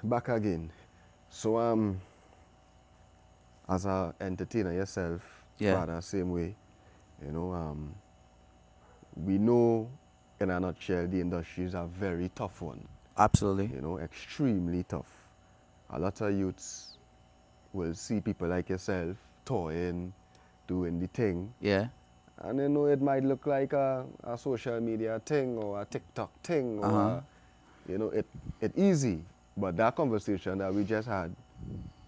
back again. So as a entertainer yourself, Yeah. Father, same way. You know, we know in a nutshell the industry is a very tough one. Absolutely. You know, extremely tough. A lot of youths will see people like yourself touring, doing the thing, Yeah. and you know it might look like a social media thing or a TikTok thing Uh or huh. it easy. But that conversation that we just had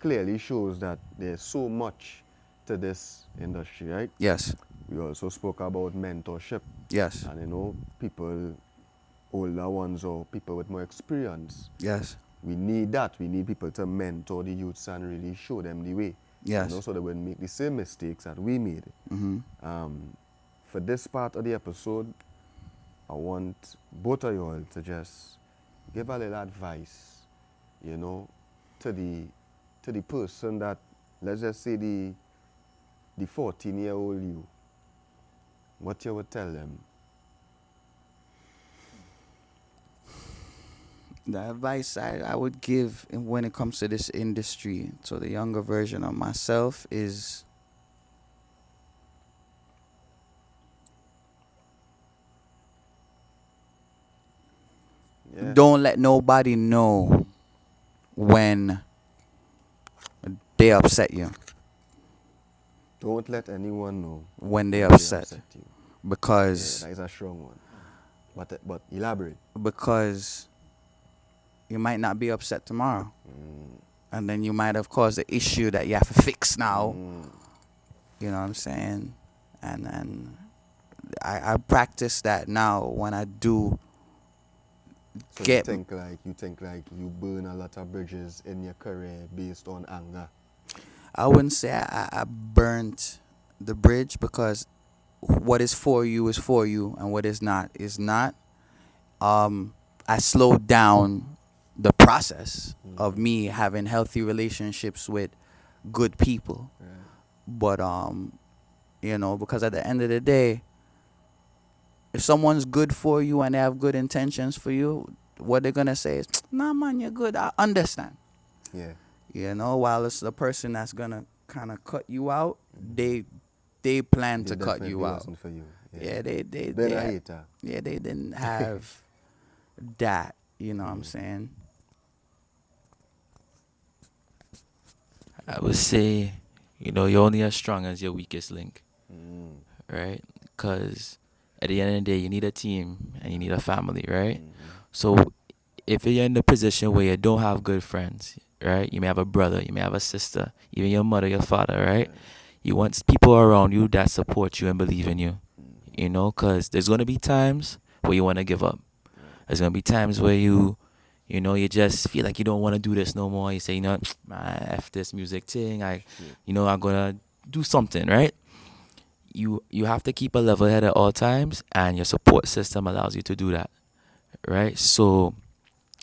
clearly shows that there's so much to this industry, right? Yes. We also spoke about mentorship Yes. and people, older ones or people with more experience. Yes. We need that. We need people to mentor the youths and really show them the way, Yes. so they wouldn't make the same mistakes that we made. Mm-hmm. For this part of the episode, I want both of y'all to just give a little advice, you know, to the person that, let's just say the 14-year-old you, what you would tell them. The advice I would give when it comes to this industry to the younger version of myself is Yeah. don't let nobody know when they upset you. Don't let anyone know When they when they upset. upset you. Yeah, Because that is a strong one. But elaborate. because you might not be upset tomorrow. And then you might have caused an issue that you have to fix now. You know what I'm saying? And I practice that now when I do So get. you think like you burn a lot of bridges in your career based on anger. I wouldn't say I burnt the bridge, because what is for you is for you, and what is not is not. I slowed down the process of me having healthy relationships with good people. Right. But because at the end of the day, if someone's good for you and they have good intentions for you, what they're gonna say is, "Nah, man, you're good. I understand." Yeah. While it's the person that's gonna kind of cut you out, they plan They to cut definitely you out. wasn't for you. Yeah, Been a hater. yeah, they didn't have that. You know what I'm Mm. saying? I would say, you're only as strong as your weakest link, Mm. right? Because at the end of the day, you need a team and you need a family, right? Mm-hmm. So if you're in the position where you don't have good friends, right? You may have a brother, you may have a sister, even your mother, your father, right? You want people around you that support you and believe in you, because there's going to be times where you want to give up. There's going to be times where you just feel like you don't want to do this no more. You say, man, F this music thing. I'm going to do something, right? You have to keep a level head at all times, and your support system allows you to do that, right? So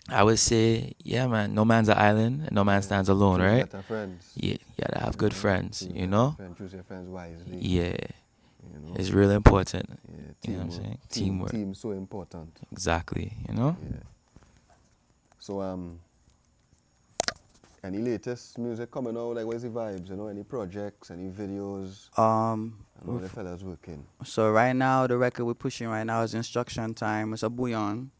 I would say, yeah, man, no man's an island and no man stands alone, Choose right? better friends. Yeah, you gotta have good friends, Choose your friends wisely. Yeah, You know. it's really important. Yeah, You know what I'm teamwork. saying? Teamwork. Team so important. Exactly. Yeah. So any latest music coming out? Like, what's the vibes? Any projects, any videos? I know the fellas working. So right now, the record we're pushing right now is Instruction Time. It's a bouillon.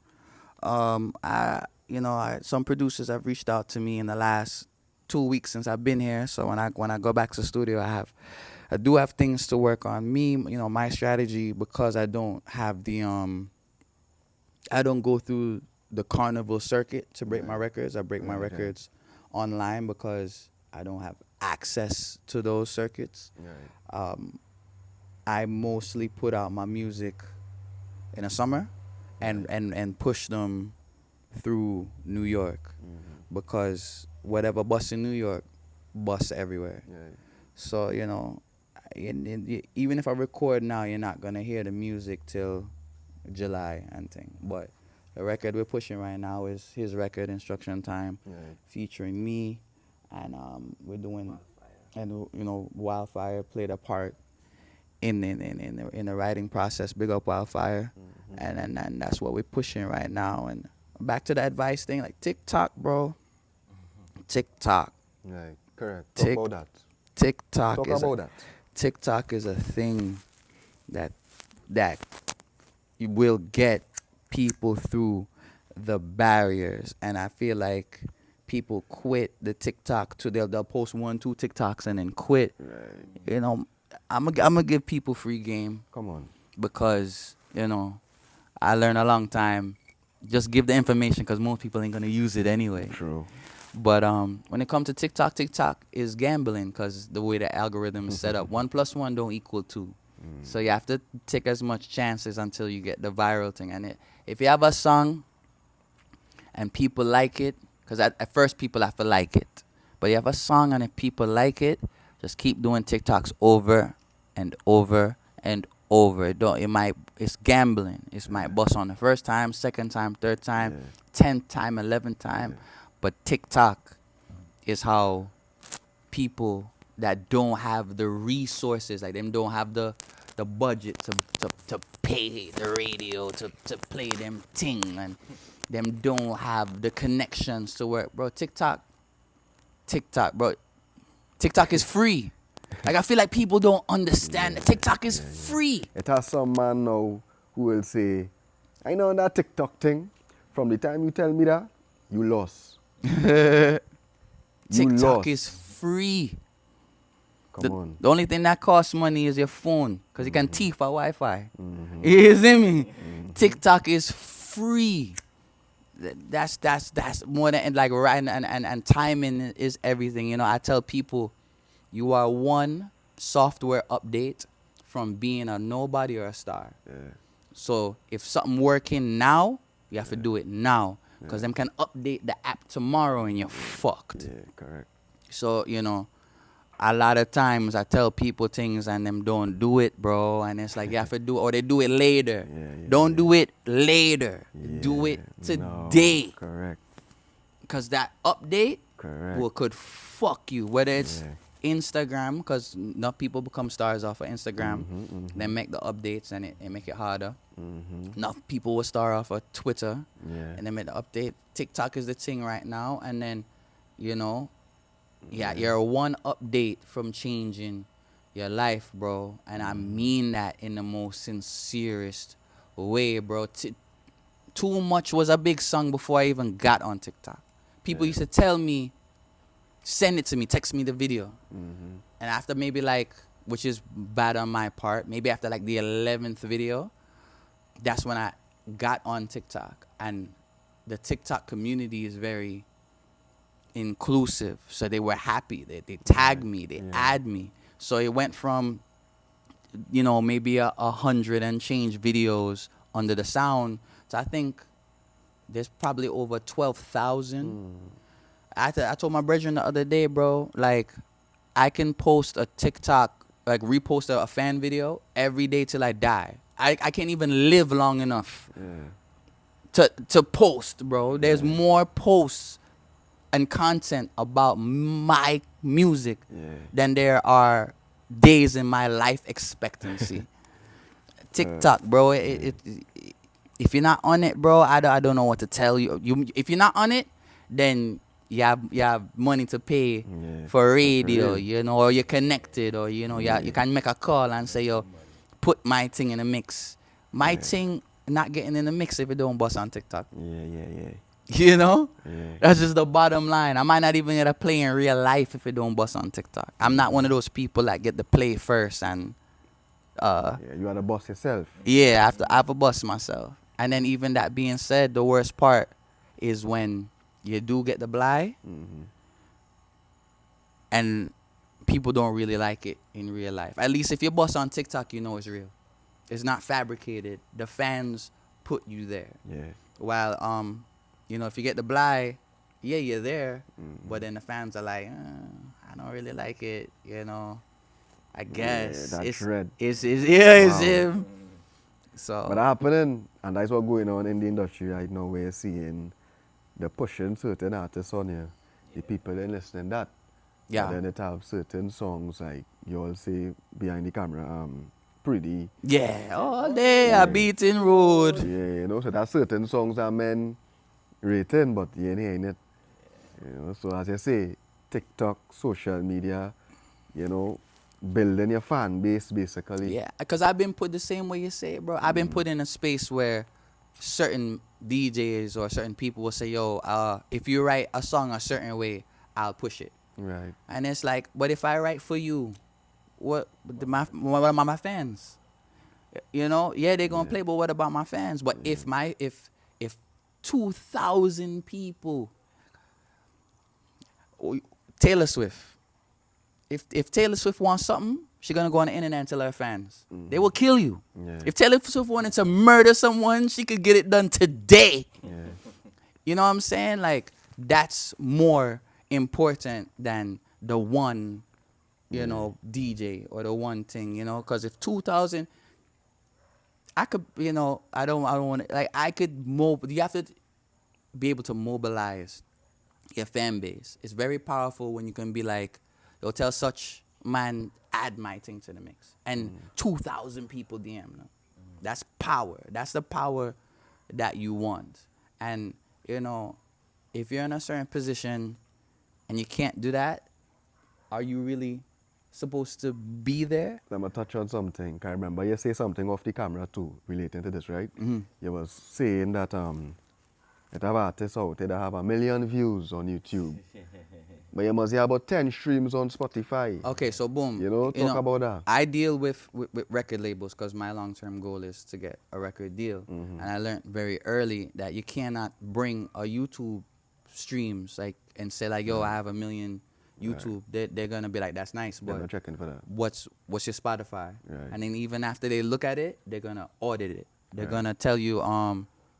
Some producers have reached out to me in the last 2 weeks since I've been here. So when I go back to the studio, I do have things to work on. Me, my strategy, because I don't have I don't go through the carnival circuit to break my records. I break my Right. records online because I don't have access to those circuits. Right. I mostly put out my music in the summer and push them through New York, because whatever busts in New York busts everywhere. Right. So, even if I record now, you're not going to hear the music till July and thing. But the record we're pushing right now is his record, Instruction Time, Right. featuring me. And we're doing, and Wildfire played a part in the writing process. Big up Wildfire. And that's what we're pushing right now. And back to the advice thing, like TikTok, bro. TikTok. Right. Correct. Talk about that. TikTok Talk is about that. TikTok is a thing that you will get people through the barriers, and I feel like people quit the TikTok to they'll post 1-2 TikToks and then quit. Right. You know, I'm gonna give people free game Come on. because I learned a long time. Just give the information because most people ain't gonna use it anyway. True. But when it comes to TikTok, TikTok is gambling because the way the algorithm is set up. 1 + 1 don't equal 2. So you have to take as much chances until you get the viral thing. And if you have a song and people like it, because at first people have to like it, but you have a song and if people like it, just keep doing TikToks over and over and over. It's gambling. It might bust on the first time, second time, third time, 10th time, 11th time. But TikTok is how people that don't have the resources, like them don't have the budget to pay the radio to play them thing, and them don't have the connections to work, bro. TikTok, bro. TikTok is free. Like I feel like people don't understand that TikTok is free. It has some man now who will say, I know that TikTok thing. From the time you tell me that, you lost. TikTok is free. Come on. The only thing that costs money is your phone, because you can thief a Wi-Fi. You see me? TikTok is free. That's more than like right and timing is everything. I tell people, you are one software update from being a nobody or a star. Yeah. So if something working now, you have to do it now, because them can update the app tomorrow and you're fucked. Yeah, correct. So a lot of times I tell people things and them don't do it, bro. And it's like you have to do it, or they do it later. Don't do it later. Do it today. No, correct. Because that update Correct. could fuck you. Whether it's Instagram, because enough people become stars off of Instagram. They make the updates and it make it harder. Enough people will star off of Twitter and they make the update. TikTok is the thing right now. And then, you're one update from changing your life, bro. And I mean that in the most sincerest way, bro. Too Much was a big song before I even got on TikTok. People used to tell me, send it to me, text me the video. And after maybe which is bad on my part, maybe after the 11th video, that's when I got on TikTok. And the TikTok community is very inclusive, so they were happy. They tagged me, they add me. So it went from maybe 100 and change videos under the sound. So I think there's probably over 12,000. I told my brethren the other day, bro, I can post a TikTok, repost a fan video every day till I die. I can't even live long enough to post, bro. There's more posts and content about my music than there are days in my life expectancy. TikTok, bro. If you're not on it, bro, I don't know what to tell you. If you're not on it, then you have money to pay for radio, or you're connected, or you can make a call and say, yo, put my thing in the mix. My thing not getting in the mix if it don't bust on TikTok. That's just the bottom line. I might not even get a play in real life if it don't bust on TikTok. I'm not one of those people that get the play first and you are the boss yourself. I have to bust myself. And then even that being said, the worst part is when you do get the blind and people don't really like it in real life. At least if you bust on TikTok, it's real. It's not fabricated. The fans put you there. While if you get the blind, you're there, but then the fans are like, I don't really like it, I guess that's red. It's him. So, but happening, and that's what's going on in the industry right now. We're seeing the pushing certain artists on here. The people ain't listening that. Yeah. And then it have certain songs like you all say behind the camera, pretty. Yeah, all day a beating road. So there's certain songs that men rating, but you ain't hearing it. You know, so as you say, TikTok, social media, you know, building your fan base basically. Yeah, because I've been put the same way you say it, bro. I've been put in a space where certain DJs or certain people will say, yo, if you write a song a certain way, I'll push it. Right. And it's like, but if I write for you, what about my fans? You know, yeah, they're gonna play, but what about my fans? But if 2,000 people, Taylor Swift, if Taylor Swift wants something, she's gonna go on the internet and tell her fans. They will kill you. Yeah. If Taylor Swift wanted to murder someone, she could get it done today. Yeah. You know what I'm saying? Like, that's more important than the one, you know, DJ or the one thing, you know? Because if 2,000, I could, you know, I don't want to, like, I could, you have to be able to mobilize your fan base. It's very powerful when you can be like, yo, tell such man, add my thing to the mix. And 2,000 people DM them. That's power. That's the power that you want. And, you know, if you're in a certain position and you can't do that, are you really supposed to be there? I'm going to touch on something. I remember you say something off the camera too, relating to this, right? You was saying that it have artists out there that have 1 million views on YouTube. But you must have about 10 streams on Spotify. Okay, so boom. You know, talk about that. I deal with record labels because my long-term goal is to get a record deal. And I learned very early that you cannot bring a YouTube streams like and say like, yo, I have 1 million YouTube. They're gonna be like, that's nice, They're but not checking for that. what's your Spotify? Right. And then even after they look at it, they're gonna audit it. They're gonna tell you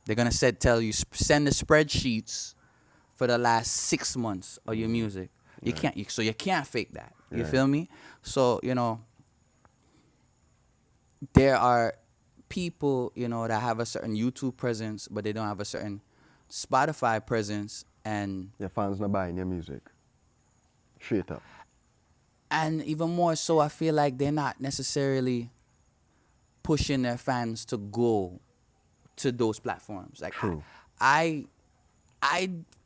they're gonna send the spreadsheets for the last 6 months of your music. You can't so you can't fake that. You feel me? So, you know, there are people, you know, that have a certain YouTube presence, but they don't have a certain Spotify presence, and Your fans not buying your music. Straight up. and even more so, I feel like they're not necessarily pushing their fans to go to those platforms. Like, True. I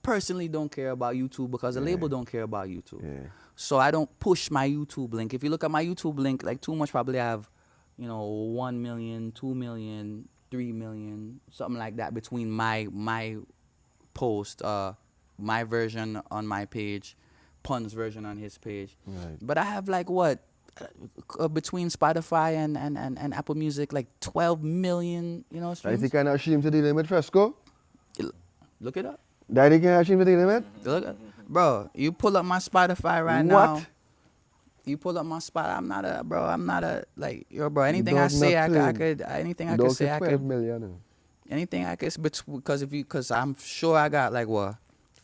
personally don't care about YouTube because the label don't care about YouTube. Yeah. So I don't push my YouTube link. If you look at my YouTube link, like Too Much probably have, you know, 1 million, 2 million, 3 million, something like that between my post, my version on my page, Pun's version on his page. Right. But I have like what? Between Spotify and Apple Music, like 12 million, you know, That streams. is the kind of stream to deal with Fresco? Look it up. That is the kind of stream to deal with? Look, bro, you pull up my Spotify right What? now. You pull up my spot. I'm not a like yo, bro. Anything I Dog say, not I playing. could. Anything I Dog could say, say I 12 could. million. Anything I could. Because I'm sure I got like what,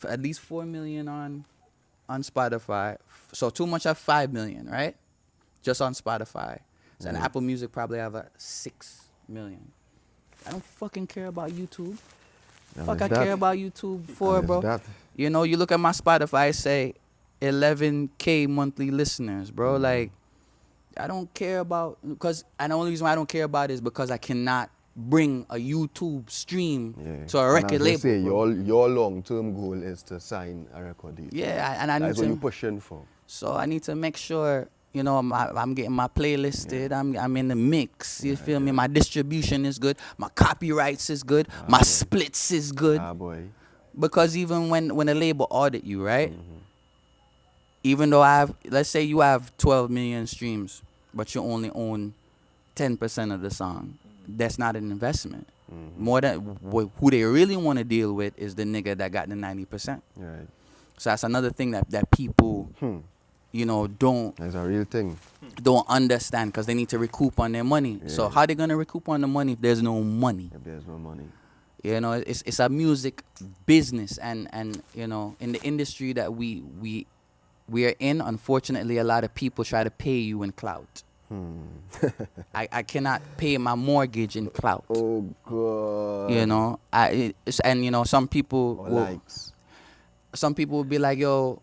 at least 4 million on Spotify. So Too Much have 5 million, right? Just on Spotify. So and Apple Music probably have a 6 million. I don't fucking care about YouTube. And Fuck, it's I that. care about YouTube for, And it's bro. that. You know, you look at my Spotify, say 11K monthly listeners, bro. Like, I don't care about, and the only reason why I don't care about it is because I cannot bring a YouTube stream Yeah. to a And record as they label. say, bro. your long-term goal is to sign a record deal. Yeah, and I need That's what you're to. pushing for. So I need to make sure, you know, I'm getting my playlisted. I'm in the mix. You feel me? My distribution is good. My copyrights is good. My splits is good. Ah, boy. Because even when a label audit you, right? Even though let's say you have 12 million streams, but you only own 10% of the song, that's not an investment. More than who they really want to deal with is the nigga that got the 90%. Right. So that's another thing that people, you know, don't That's a real thing. understand because they need to recoup on their money. So how they gonna recoup on the money if there's no money? If there's no money. You know, it's a music business, and you know, in the industry that we are in, unfortunately, a lot of people try to pay you in clout. I cannot pay my mortgage in clout. Oh, God. You know, and you know, some people Or will, likes. some people will be like, yo,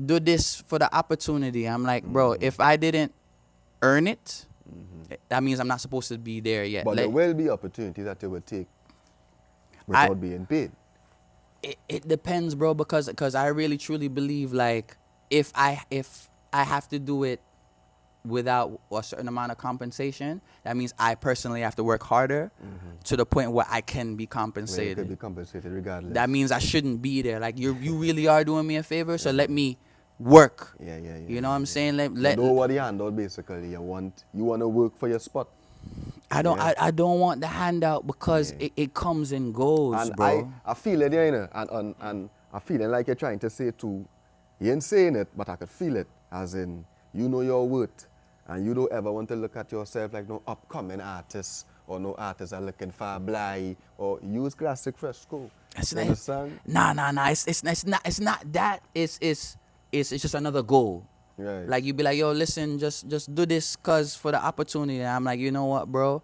do this for the opportunity. I'm like, bro, if I didn't earn it, that means I'm not supposed to be there yet. But there will be opportunities that you will take without being paid. It depends, bro, because I really truly believe like if I have to do it without a certain amount of compensation, that means I personally have to work harder to the point where I can be Where you could compensated. be compensated regardless. That means I shouldn't be there. Like you really are doing me a favor, so let me work. Yeah, yeah, yeah. You know what I'm saying? You don't want the handout basically. You want to work for your spot. Yeah. I don't want the handout because Yeah. it comes and goes, And bro. I feel it, yeah, you know, and I feeling like you're trying to say too. You ain't saying it, but I could feel it. As in, you know your worth, and you don't ever want to look at yourself like no upcoming artist or no artists are looking for a blind or use classic fresco. It's You not, understand? nah. It's not that. It's just another goal. Right. Like you be like, yo, listen, just do this cause for the opportunity. And I'm like, you know what, bro?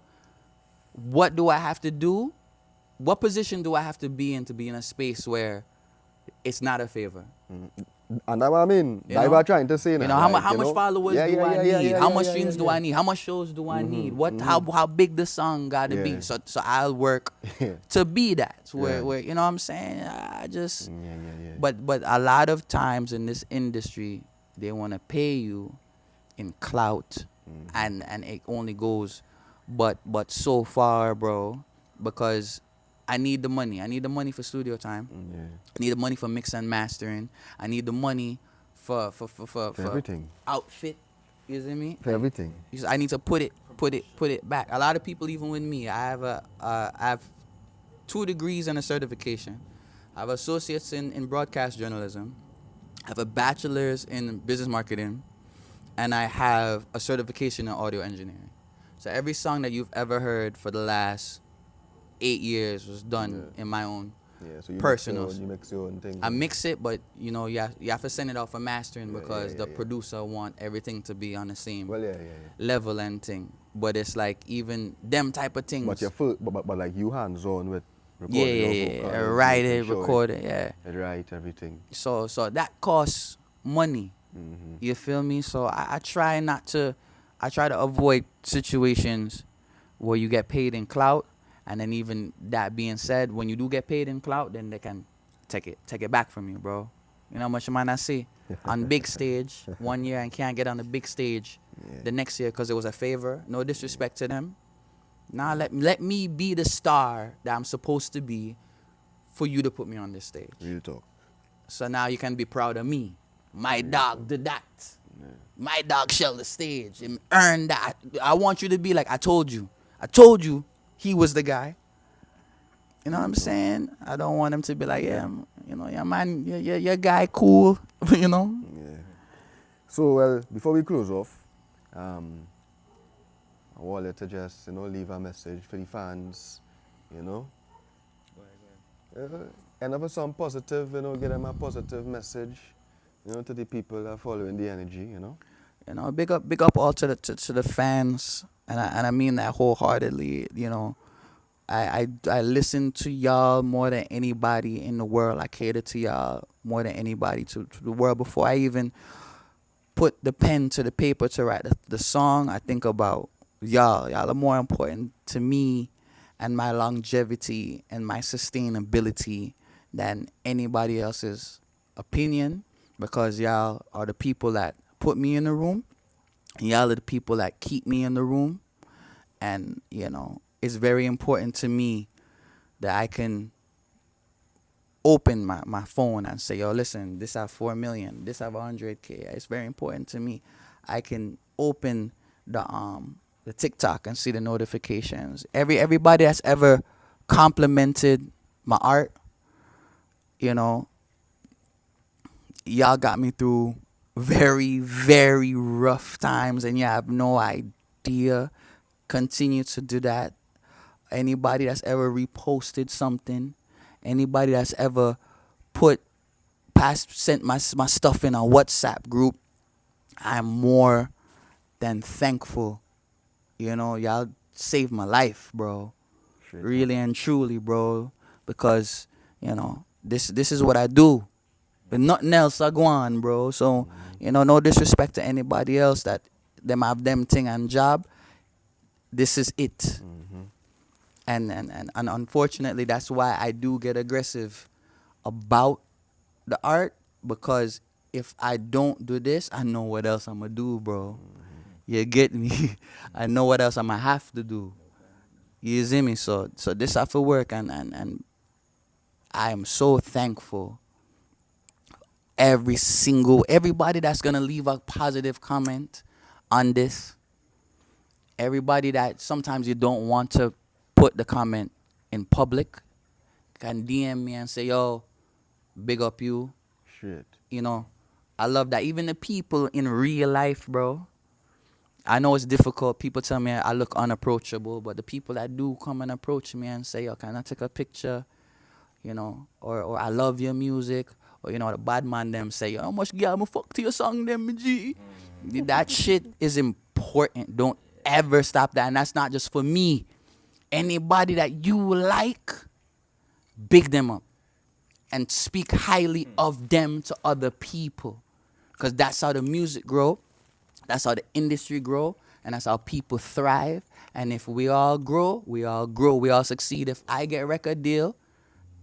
What do I have to do? What position do I have to be in a space where it's not a favor? And that's what I mean. You That's know? what I'm trying to say now. You know, like, how much followers do I need? How much streams do I need? How much shows do I need? How big the song gotta Yeah. be? So I'll work Yeah. to be that. Yeah. Where you know what I'm saying? I just Yeah. but a lot of times in this industry they wanna pay you in clout and it only goes but so far, bro, because I need the money. I need the money for studio time. Yeah. I need the money for mix and mastering. I need the money for everything. outfit. You see me? For everything. Because I need to put it back. A lot of people, even with me, I have 2 degrees and a certification. I have associates in broadcast journalism. I have a bachelor's in business marketing, and I have a certification in audio engineering. So every song that you've ever heard for the last 8 years was done in my own Yeah, so you personal. you mix your own thing. I mix it, but you know, you have to send it off for mastering because the yeah. producer want everything to be on the same Well, yeah. level and thing. But it's like even them type of things. But your first, but like you hands on with yeah, recording. yeah. vocals, Write making it, sure record it, yeah. Right, everything. So that costs money. You feel me? So I try to avoid situations where you get paid in clout, and then even that being said, when you do get paid in clout, then they can take it back from you, bro. You know how much you might not see on big stage 1 year and can't get on the big stage the next year because it was a favor. No disrespect to them. Nah, let me be the star that I'm supposed to be for you to put me on this stage. Real talk. So now you can be proud of me. My dog did that. My dog shelled the stage and earned that. I want you to be like, I told you he was the guy. You know what I'm saying? I don't want him to be like, yeah, you know, yeah, man, your guy cool, you know? Yeah. So, well, before we close off, I wanted to just, leave a message for the fans, and have some positive, get them a positive message, to the people that are following the energy, You know, big up all to the fans, and I mean that wholeheartedly. You know, I listen to y'all more than anybody in the world. I cater to y'all more than anybody to the world. Before I even put the pen to the paper to write the song, I think about y'all. Y'all are more important to me and my longevity and my sustainability than anybody else's opinion, because y'all are the people that put me in the room. Y'all are the people that keep me in the room. And, it's very important to me that I can open my phone and say, yo, listen, this have 4 million, this have 100K. It's very important to me. I can open the TikTok and see the notifications. Everybody that's ever complimented my art, y'all got me through very, very rough times, and you have no idea. Continue to do that. Anybody that's ever reposted something, anybody that's ever sent my stuff in a WhatsApp group, I'm more than thankful. Y'all saved my life, bro. Straight Really and truly, bro. Because, this is what I do. But nothing else I go on, bro. So, no disrespect to anybody else that them have them thing and job. This is it. And unfortunately, that's why I do get aggressive about the art, because if I don't do this, I know what else I'm gonna do, bro. You get me? I know what else I'm gonna have to do. You see me? So this have to work, and I am so thankful. Everybody that's gonna leave a positive comment on this. Everybody that sometimes you don't want to put the comment in public can DM me and say, yo, big up you. Shit. You know, I love that. Even the people in real life, bro. I know it's difficult. People tell me I look unapproachable, but the people that do come and approach me and say, yo, can I take a picture? You know, or I love your music. Or, you know, the bad man them say, yo, how much girl I'ma fuck to your song them, G? That shit is important. Don't ever stop that. And that's not just for me. Anybody that you like, big them up. And speak highly of them to other people. Because that's how the music grow. That's how the industry grow. And that's how people thrive. And if we all grow, we all grow. We all succeed. If I get a record deal,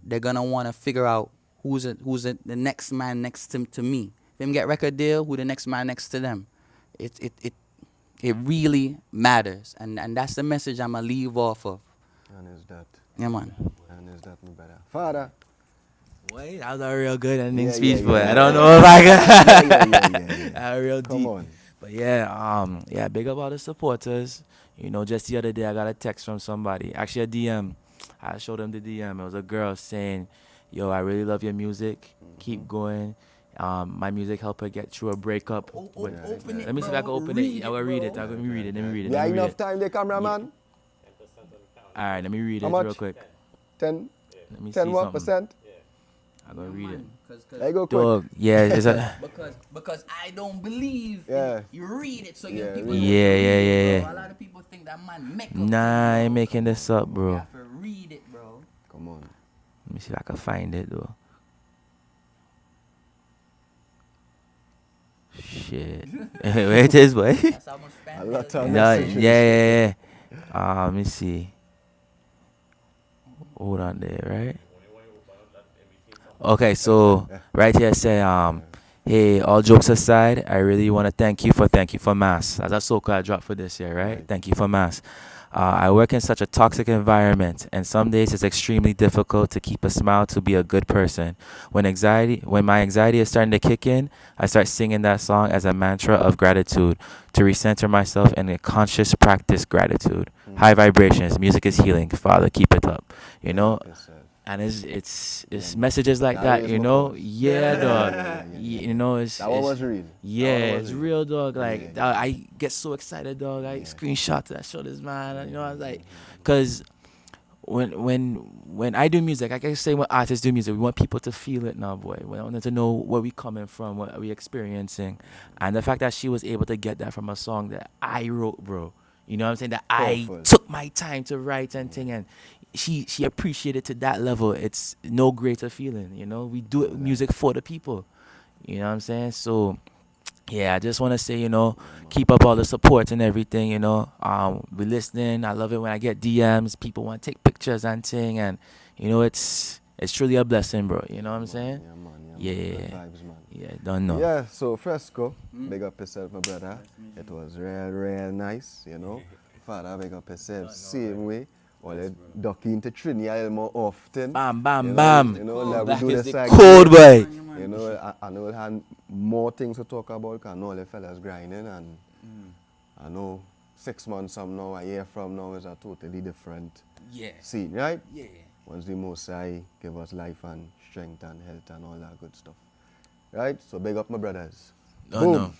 they're going to want to figure out the next man next to me. If them get record deal, who the next man next to them. It really matters. And that's the message I'm going to leave off of. And is that. Yeah, man. And is that, my brother. Father. Wait, that was a real good ending Yeah, speech, yeah, but yeah. I don't know if I can. Yeah. That real Come deep. on. But yeah, big up all the supporters. You know, just the other day I got a text from somebody, actually a DM. I showed them the DM. It was a girl saying, "Yo, I really love your music. Keep going. My music helped her get through a breakup." Open it, Let me see if I can open it. I will read it. Let me read it. Let me read it. Yeah, Let me read enough it. time, the cameraman. All right, let me read How it much? real quick. 10, Let me 10 see what something. percent? I'm gonna read it. There you go, quick. Dog, yeah, it's a. Because I don't believe Yeah. you read it, so Yeah, people read don't it. Yeah, read yeah, it, yeah, bro. yeah. A lot of people think that man make up Nah, I things, ain't bro. making this up, You bro. have to read it, bro. Come on. Let me see if I can find it though. Shit. Where it is, boy? That's how much fan A lot mail of you No, get. messages. yeah. Let me see. Hold on there, right? Okay, so right here say, hey, all jokes aside, I really want to thank you for Mass. That's a soca I dropped for this year, right? Right. Thank you for Mass. I work in such a toxic environment, and some days it's extremely difficult to keep a smile to be a good person. When my anxiety is starting to kick in, I start singing that song as a mantra of gratitude to recenter myself in a conscious practice gratitude. High vibrations, music is healing. Father, keep it up. You know, Help yourself. and it's Yeah, messages like that that, is you my know. pulse. Yeah, dog. Yeah. You know, it's That one it's was real. yeah, That one was it's real. real, dog. Like, Yeah. dog, I get so excited, dog. I Yeah. screenshot that, show this man, and, you know, I was like, cause when I do music, I can say when artists do music, we want people to feel it now, boy. We want them to know where we coming from, what we experiencing, and the fact that she was able to get that from a song that I wrote, bro. You know what I'm saying? That I Powerful. took my time to write and thing, and she appreciated to that level. It's no greater feeling, you know. We do it music for the people. You know what I'm saying? So yeah, I just want to say, you know, keep up all the support and everything, you know. We listening. I love it when I get DMs. People want to take pictures and thing, and you know, it's truly a blessing, bro. You know what I'm saying? Yeah, man. Yeah. Good vibes, man. Yeah, don't know. Yeah, so Fresco, big up yourself, my brother. It was real nice, you know. Father, big up yourself, same way. Well, you duck into Trinidad more often. Bam, bam, you know, bam. You know, like we That do is the the side code, gig. boy. You know, I know we'll have more things to talk about because I know the fellas grinding, and I know 6 months from now, a year from now is a totally different Yeah. scene, right? Yeah. Once the Most High give us life and strength and health and all that good stuff. Right? So big up my brothers. Don't Boom. know.